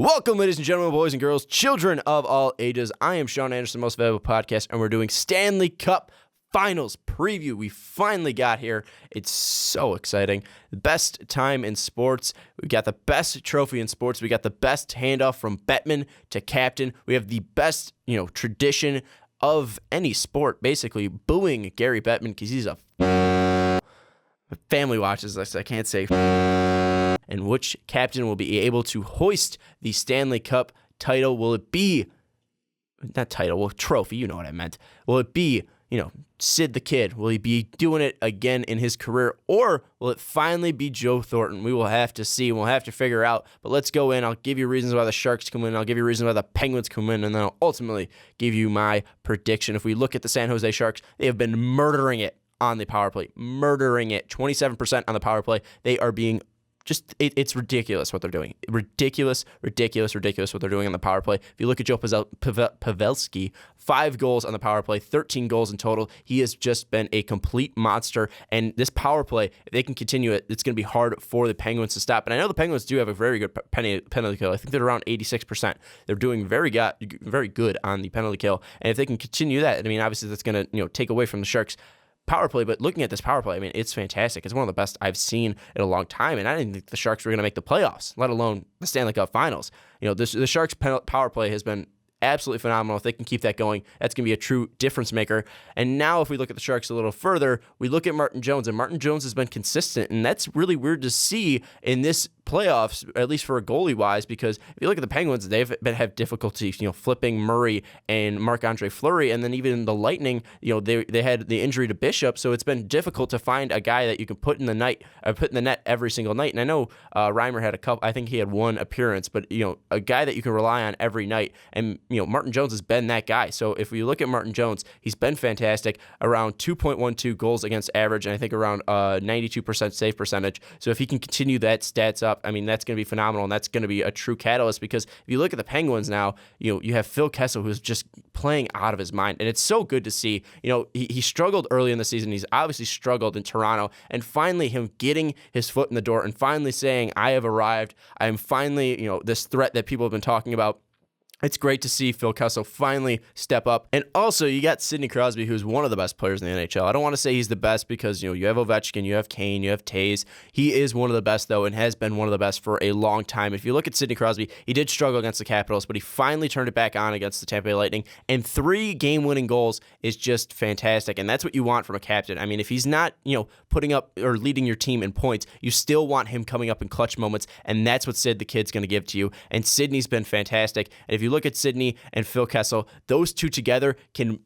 Welcome, ladies and gentlemen, boys and girls, children of all ages. I am Sean Anderson, Most Valuable Podcast, and we're doing Stanley Cup Finals preview. We finally got here. It's so exciting. The best time in sports. We got the best trophy in sports. We got the best handoff from Bettman to captain. We have the best, tradition of any sport, basically booing Gary Bettman because he's a family watches this. I can't say. And which captain will be able to hoist the Stanley Cup title? Will it be, not title, well, trophy, you know what I meant. Will it be, Sid the Kid? Will he be doing it again in his career? Or will it finally be Joe Thornton? We will have to see. We'll have to figure out. But let's go in. I'll give you reasons why the Sharks come in. I'll give you reasons why the Penguins come in. And then I'll ultimately give you my prediction. If we look at the San Jose Sharks, they have been murdering it on the power play. Murdering it. 27% on the power play. They are being it's ridiculous what they're doing. Ridiculous what they're doing on the power play. If you look at Joe Pavelski, 5 goals on the power play, 13 goals in total. He has just been a complete monster. And this power play, if they can continue it, it's going to be hard for the Penguins to stop. And I know the Penguins do have a very good penalty kill. I think they're around 86%. They're doing very good on the penalty kill. And if they can continue that, obviously that's going to take away from the Sharks' power play. But looking at this power play, it's fantastic. It's one of the best I've seen in a long time, and I didn't think the Sharks were going to make the playoffs, let alone the Stanley Cup Finals. The Sharks' power play has been absolutely phenomenal. If they can keep that going, that's going to be a true difference maker. And now if we look at the Sharks a little further, we look at Martin Jones, and Martin Jones has been consistent, and that's really weird to see in this playoffs, at least for a goalie-wise, because if you look at the Penguins, have difficulty, flipping Murray and Marc-Andre Fleury, and then even the Lightning, they had the injury to Bishop, so it's been difficult to find a guy that you can put in the net every single night. And I know Reimer had a couple. I think he had one appearance, but a guy that you can rely on every night, and Martin Jones has been that guy. So if we look at Martin Jones, he's been fantastic, around 2.12 goals against average, and I think around 92% save percentage. So if he can continue that stats up, that's going to be phenomenal, and that's going to be a true catalyst, because if you look at the Penguins now, you have Phil Kessel, who's just playing out of his mind, and it's so good to see. He struggled early in the season. He's obviously struggled in Toronto, and finally him getting his foot in the door and finally saying, I have arrived. I am finally, this threat that people have been talking about. It's great to see Phil Kessel finally step up. And also, you got Sidney Crosby, who's one of the best players in the NHL. I don't want to say he's the best because, you have Ovechkin, you have Kane, you have Taves. He is one of the best, though, and has been one of the best for a long time. If you look at Sidney Crosby, he did struggle against the Capitals, but he finally turned it back on against the Tampa Bay Lightning. And 3 game-winning goals is just fantastic. And that's what you want from a captain. If he's not, putting up or leading your team in points, you still want him coming up in clutch moments. And that's what Sid the Kid's going to give to you. And Sidney's been fantastic. And if you look at Sidney and Phil Kessel, those two together can,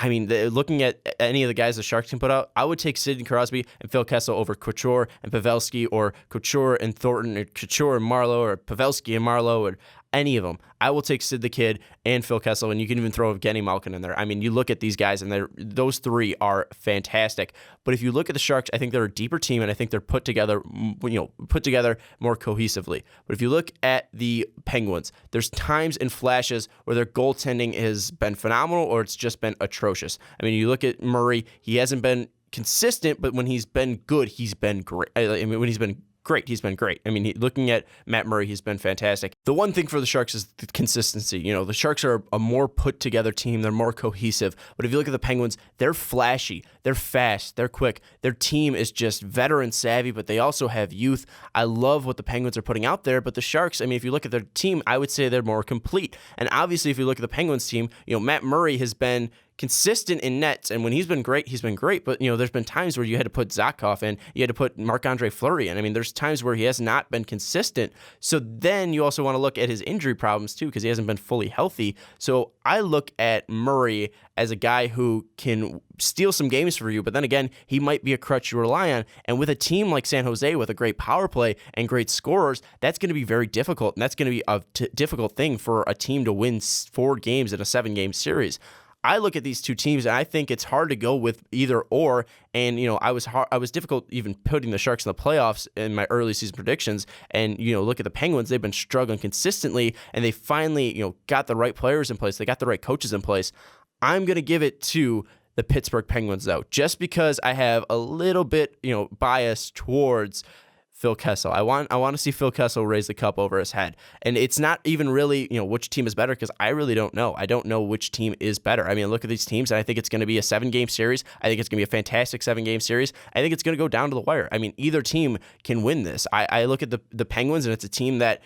looking at any of the guys the Sharks can put out, I would take Sidney Crosby and Phil Kessel over Couture and Pavelski, or Couture and Thornton, or Couture and Marleau, or Pavelski and Marleau, or any of them. I will take Sid the Kid and Phil Kessel, and you can even throw Evgeny Malkin in there. You look at these guys, and those 3 are fantastic. But if you look at the Sharks, I think they're a deeper team, and I think they're put together more cohesively. But if you look at the Penguins, there's times and flashes where their goaltending has been phenomenal, or it's just been atrocious. You look at Murray, he hasn't been consistent, but when he's been good, he's been great. When he's been great, he's been great. Looking at Matt Murray, he's been fantastic. The one thing for the Sharks is the consistency. The Sharks are a more put-together team. They're more cohesive. But if you look at the Penguins, they're flashy. They're fast. They're quick. Their team is just veteran savvy, but they also have youth. I love what the Penguins are putting out there, but the Sharks, if you look at their team, I would say they're more complete. And obviously, if you look at the Penguins team, Matt Murray has been consistent in nets, and when he's been great, but there's been times where you had to put Zakhoff in, you had to put Marc-Andre Fleury in. There's times where he has not been consistent. So then you also want to look at his injury problems too, because he hasn't been fully healthy. So I look at Murray as a guy who can steal some games for you, but then again, he might be a crutch you rely on. And with a team like San Jose with a great power play and great scorers, that's going to be very difficult, and that's going to be a difficult thing for a team to win 4 games in a 7-game series. I look at these two teams, and I think it's hard to go with either or. And I was difficult even putting the Sharks in the playoffs in my early season predictions. And look at the Penguins; they've been struggling consistently, and they finally got the right players in place. They got the right coaches in place. I'm gonna give it to the Pittsburgh Penguins, though, just because I have a little bit bias towards Phil Kessel. I want to see Phil Kessel raise the cup over his head. And it's not even really, which team is better, because I really don't know. I don't know which team is better. I mean, look at these teams, and I think it's going to be a 7-game series. I think it's going to be a fantastic 7-game series. I think it's going to go down to the wire. I mean, either team can win this. I look at the Penguins, and it's a team that,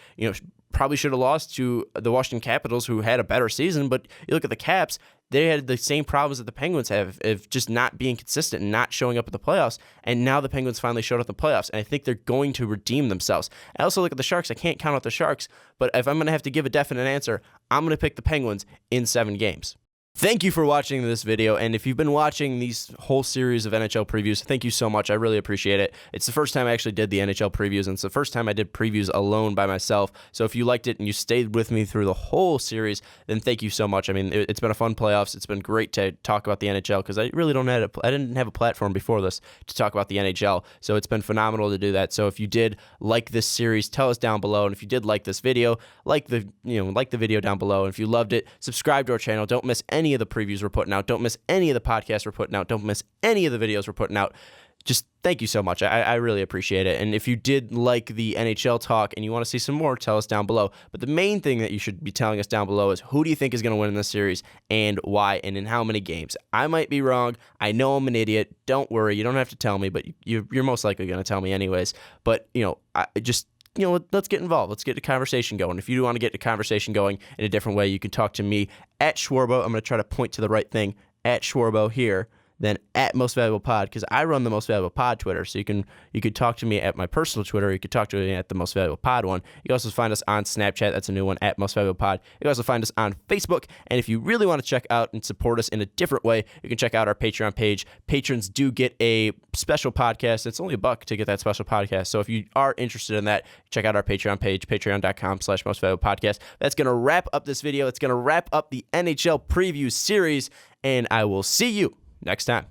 probably should have lost to the Washington Capitals, who had a better season, but you look at the Caps, they had the same problems that the Penguins have of just not being consistent and not showing up at the playoffs, and now the Penguins finally showed up in the playoffs, and I think they're going to redeem themselves. I also look at the Sharks. I can't count out the Sharks, but if I'm going to have to give a definite answer, I'm going to pick the Penguins in 7 games. Thank you for watching this video, and if you've been watching these whole series of NHL previews, thank you so much. I really appreciate it. It's the first time I actually did the NHL previews, and it's the first time I did previews alone by myself. So if you liked it and you stayed with me through the whole series, then thank you so much. I mean, it's been a fun playoffs. It's been great to talk about the NHL, because I really I didn't have a platform before this to talk about the NHL. So it's been phenomenal to do that. So if you did like this series, tell us down below. And if you did like this video, like the video down below. And if you loved it, subscribe to our channel. Don't miss any of the previews we're putting out. Don't miss any of the podcasts we're putting out. Don't miss any of the videos we're putting out. Just thank you so much. I really appreciate it. And if you did like the NHL talk and you want to see some more, tell us down below. But the main thing that you should be telling us down below is, who do you think is going to win in this series, and why, and in how many games? I might be wrong. I know I'm an idiot. Don't worry. You don't have to tell me, but you're most likely going to tell me anyways. But, let's get involved. Let's get the conversation going. If you want to get the conversation going in a different way, you can talk to me at Schwarbo. I'm going to try to point to the right thing, at Schwarbo here, then at Most Valuable Pod, because I run the Most Valuable Pod Twitter. So you can talk to me at my personal Twitter. You could talk to me at the Most Valuable Pod one. You can also find us on Snapchat. That's a new one, at Most Valuable Pod. You can also find us on Facebook. And if you really want to check out and support us in a different way, you can check out our Patreon page. Patrons do get a special podcast. It's only $1 to get that special podcast. So if you are interested in that, check out our Patreon page, patreon.com/Most Valuable Podcast. That's going to wrap up this video. It's going to wrap up the NHL preview series, and I will see you next time.